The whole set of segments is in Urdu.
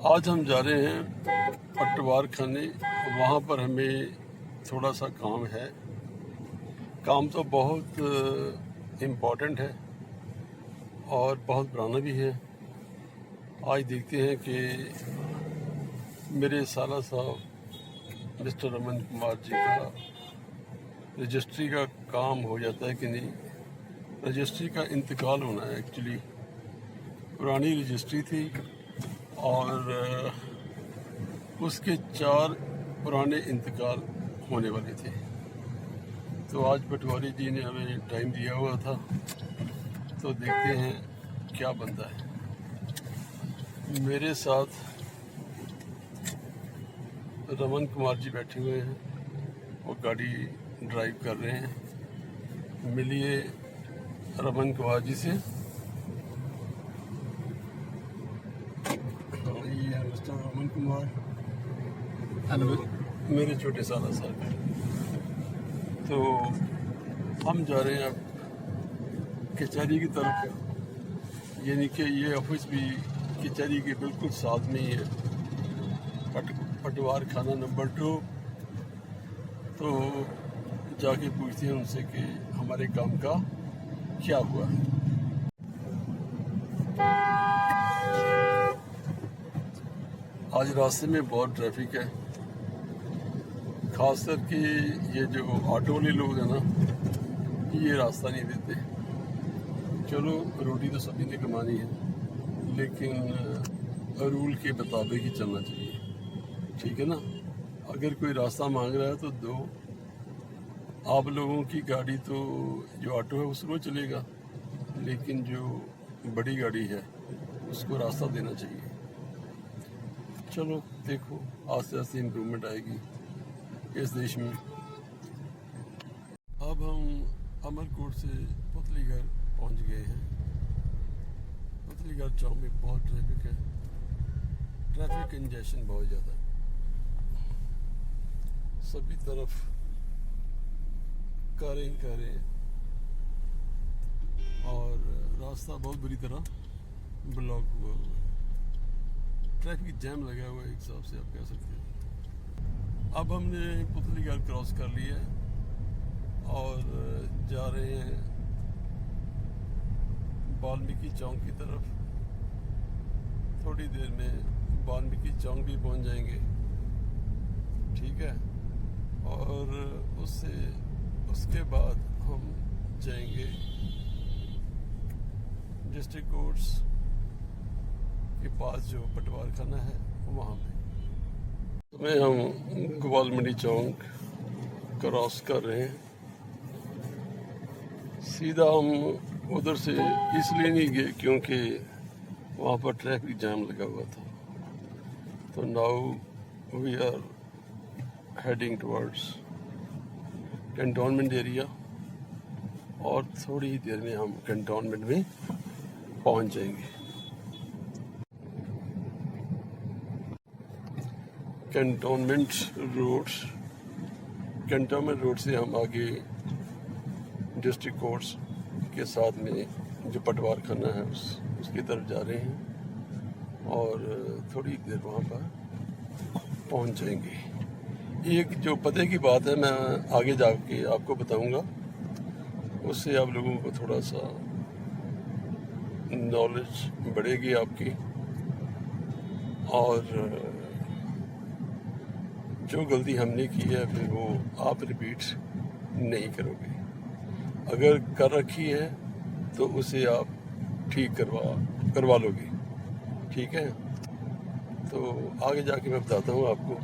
آج ہم جا رہے ہیں پٹوار کھانے. وہاں پر ہمیں تھوڑا سا کام ہے. کام تو بہت امپورٹنٹ ہے اور بہت پرانا بھی ہے. آج دیکھتے ہیں کہ میرے سالہ صاحب مسٹر رمن کمار جی کا رجسٹری کا کام ہو جاتا ہے کہ نہیں. رجسٹری کا انتقال ہونا ہے. ایکچولی پرانی رجسٹری تھی اور اس کے 4 پرانے انتقال ہونے والے تھے. تو آج پٹواری جی نے ہمیں ٹائم دیا ہوا تھا، تو دیکھتے ہیں کیا بنتا ہے. میرے ساتھ رمن کمار جی بیٹھے ہوئے ہیں، وہ گاڑی ڈرائیو کر رہے ہیں. ملیے رمن کمار جی سے. یہ ہے مسٹر رمن کمار. ہلو. میرے چھوٹے سالہ صاحب. تو ہم جا رہے ہیں اب کچہری کی طرف، یعنی کہ یہ آفس بھی کچہری کے بالکل ساتھ میں ہی ہے، پٹوار کھانا نمبر 2. تو جا کے پوچھتے ہیں ان سے کہ ہمارے کام کا کیا ہوا ہے. آج راستے میں بہت ٹریفک ہے، خاص کر کے یہ جو آٹو والے لوگ ہیں نا، یہ راستہ نہیں دیتے. چلو روٹی تو سبھی نے کمانی ہے، لیکن رول کے مطابق ہی چلنا چاہیے. ٹھیک ہے نا. اگر کوئی راستہ مانگ رہا ہے تو دو. آپ لوگوں کی گاڑی تو جو آٹو ہے وہ سلو چلے گا، لیکن جو بڑی گاڑی ہے اس کو راستہ دینا چاہیے. چلو دیکھو آہستہ آہستہ امپرومنٹ آئے گی اس دیش میں. اب ہم امر کوٹ سے پتلی گھر پہنچ گئے ہیں. پتلی گھر چوک میں بہت ٹریفک ہے. ٹریفک کنجیشن بہت زیادہ ہے، سبھی طرف کاریں اور راستہ بہت بری طرح بلاک ہوا ہے. ٹریفک جیم لگا ہوا ہے ایک حساب سے آپ کہہ سکتے ہیں. اب ہم نے پتلی گھر کراس کر لیا ہے اور جا رہے ہیں والمیکی چوک کی طرف. تھوڑی دیر میں والمیکی چوک بھی پہنچ جائیں گے. ٹھیک ہے. اور اس کے بعد ہم جائیں گے ڈسٹرکٹ کورٹس کے پاس جو پٹوار خانہ ہے وہاں پہ. ہم گوال منڈی چوک کراس کر رہے ہیں. سیدھا ہم ادھر سے اس لیے نہیں گئے کیونکہ وہاں پر ٹریفک جام لگا ہوا تھا. تو now we are heading towards cantonment area, اور تھوڑی ہی دیر میں ہم کنٹونمنٹ میں پہنچ جائیں گے. کنٹونمنٹ روڈ سے ہم آگے ڈسٹرکٹ کورٹس کے ساتھ میں جو پٹوار خانہ ہے اس کی طرف جا رہے ہیں، اور تھوڑی دیر وہاں پر پہنچ جائیں گے. ایک جو پتہ کی بات ہے میں آگے جا کے آپ کو بتاؤں گا، اس سے آپ لوگوں کو تھوڑا سا نالج بڑھے گی آپ کی، اور جو غلطی ہم نے کی ہے پھر وہ آپ ریپیٹ نہیں کرو گے. اگر کر رکھی ہے تو اسے آپ ٹھیک کروا لو گے. ٹھیک ہے. تو آگے جا کے میں بتاتا ہوں آپ کو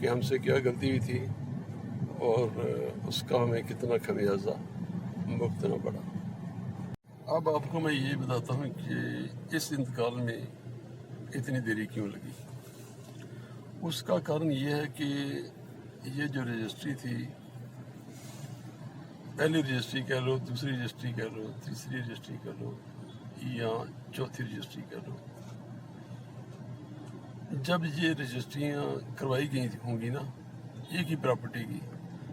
کہ ہم سے کیا غلطی ہوئی تھی اور اس کا ہمیں کتنا خمیازہ بھگتنا پڑا. اب آپ کو میں یہ بتاتا ہوں کہ اس انتقال میں اتنی دیری کیوں لگی. اس کا کارن یہ ہے کہ یہ جو رجسٹری تھی، پہلی رجسٹری کہہ لو، دوسری رجسٹری کہہ لو، تیسری رجسٹری کہہ لو یا چوتھی رجسٹری کہہ لو، جب یہ رجسٹریاں کروائی گئی ہوں گی نا ایک ہی پراپرٹی کی،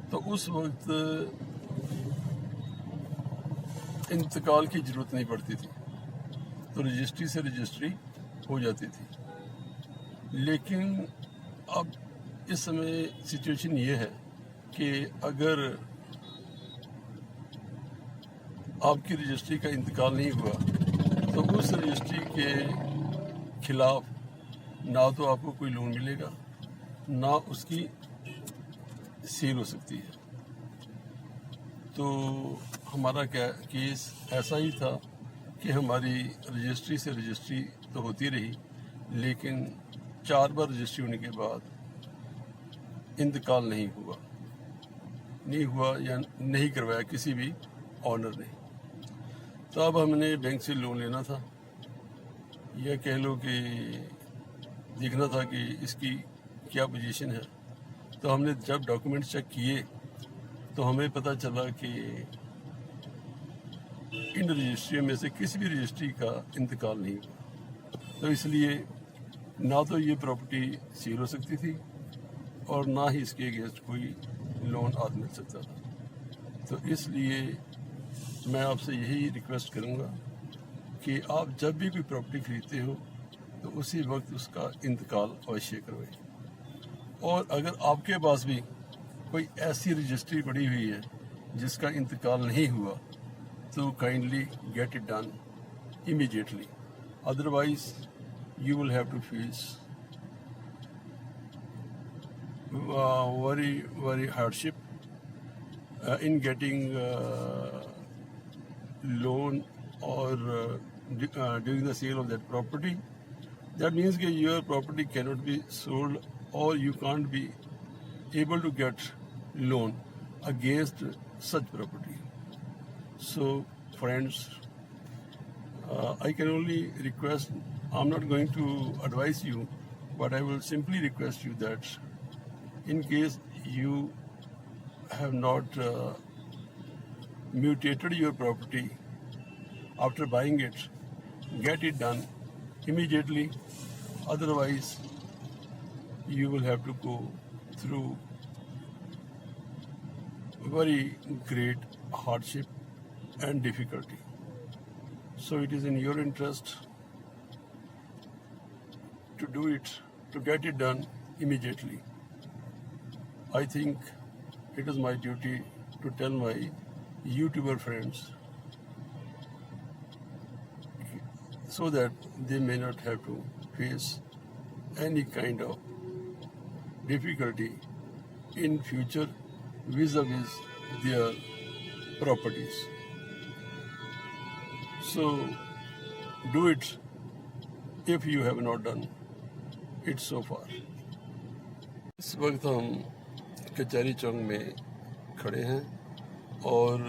تو اس وقت انتقال کی ضرورت نہیں پڑتی تھی، تو رجسٹری سے رجسٹری ہو جاتی تھی. لیکن اب اس سمے سچویشن یہ ہے کہ اگر آپ کی رجسٹری کا انتقال نہیں ہوا تو اس رجسٹری کے خلاف نہ تو آپ کو کوئی لون ملے گا، نہ اس کی سیل ہو سکتی ہے۔ تو ہمارا کیس ایسا ہی تھا کہ ہماری رجسٹری سے رجسٹری تو ہوتی رہی، لیکن 4 بار رجسٹری ہونے کے بعد انتقال نہیں ہوا یا نہیں کروایا کسی بھی آنر نے۔ تو اب ہم نے بینک سے لون لینا تھا، یا کہہ لو کہ دیکھنا تھا کہ اس کی کیا پوزیشن ہے۔ تو ہم نے جب ڈاکومنٹ چیک کیے تو ہمیں پتہ چلا کہ ان رجسٹریوں میں سے کسی بھی رجسٹری کا انتقال نہیں ہوا، تو اس لیے نہ تو یہ پراپرٹی سیل ہو سکتی تھی اور نہ ہی اس کے اگینسٹ کوئی لون آج مل سکتا تھا۔ تو اس لیے میں آپ سے یہی ریکویسٹ کروں گا کہ آپ جب بھی کوئی پراپرٹی خریدتے ہو تو اسی وقت اس کا انتقال اوشیہ کروائیں، اور اگر آپ کے پاس بھی کوئی ایسی رجسٹری پڑی ہوئی ہے جس کا انتقال نہیں ہوا تو kindly get it done immediately, otherwise you will have to face very hardship in getting loan or during the sale of that property. That means that your property cannot be sold or you can't be able to get loan against such property. So friends, I can only request, I'm not going to advise you, but I will simply request you that in case you have not mutated your property after buying it, get it done immediately. Otherwise, you will have to go through very great hardship and difficulty. So it is in your interest to do it, to get it done immediately. I think it is my duty to tell my YouTuber friends so that they may not have to face any kind of difficulty in future vis-a-vis their properties. So do it if you have not done it so far. اس وقت ہم کچہری چوک میں کھڑے ہیں اور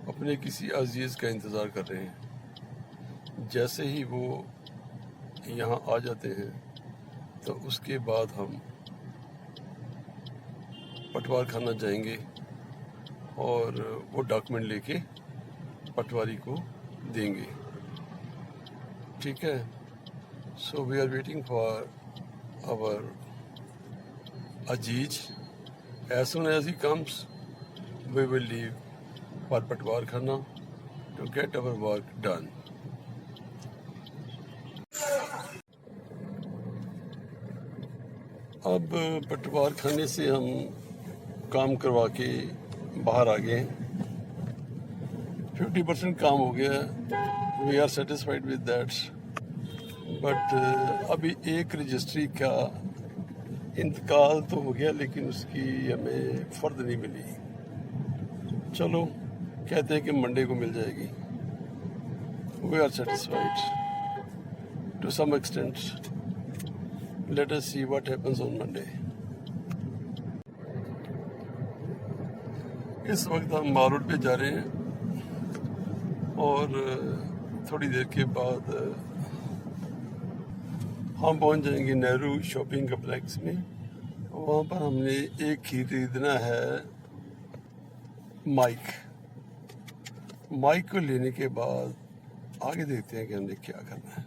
اپنے کسی عزیز کا انتظار کر رہے ہیں۔ جیسے ہی وہ یہاں آ جاتے ہیں تو اس کے بعد ہم پٹوار خانہ جائیں گے اور وہ ڈاکومنٹ لے کے پٹواری کو دیں گے، ٹھیک ہے؟ So we are waiting for our Aziz. As soon as he comes, we will leave for Patwar Khana to get our work done. اب پٹوار خانے سے ہم کام کروا کے باہر آ گئے ہیں، 50% کام ہو گیا، we are satisfied with that, but ابھی ایک رجسٹری کا انتقال تو ہو گیا لیکن اس کی ہمیں فرد نہیں ملی۔ چلو کہتے ہیں کہ منڈے کو مل جائے گی۔ We are satisfied to some extent, let us see what happens on Monday. اس وقت ہم مال روڈ پہ جا رہے ہیں اور تھوڑی دیر کے بعد ہم پہنچ جائیں گے نہرو شاپنگ کمپلیکس میں۔ وہاں پر ہم نے ایک خریدنا ہے مائک کو لینے کے بعد آگے دیکھتے ہیں کہ ہم نے کیا کرنا ہے۔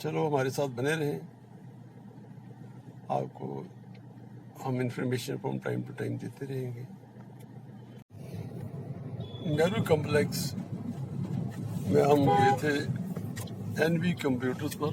چلو ہمارے ساتھ بنے رہیں، آپ کو ہم information from time to time دیتے رہیں گے۔ نہرو کمپلیکس میں ہم گئے تھے NV computers per,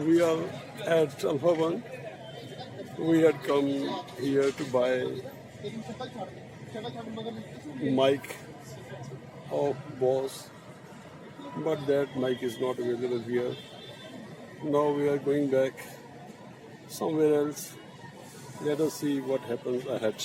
We are at Alpha One. We had come here to buy mic of Boss, but that mic is not available here. Now we are going back somewhere else. Let us see what happens ahead.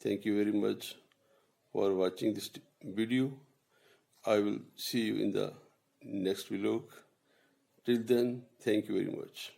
thank you very much for watching this video. I will see you in the next vlog. Till then, thank you very much.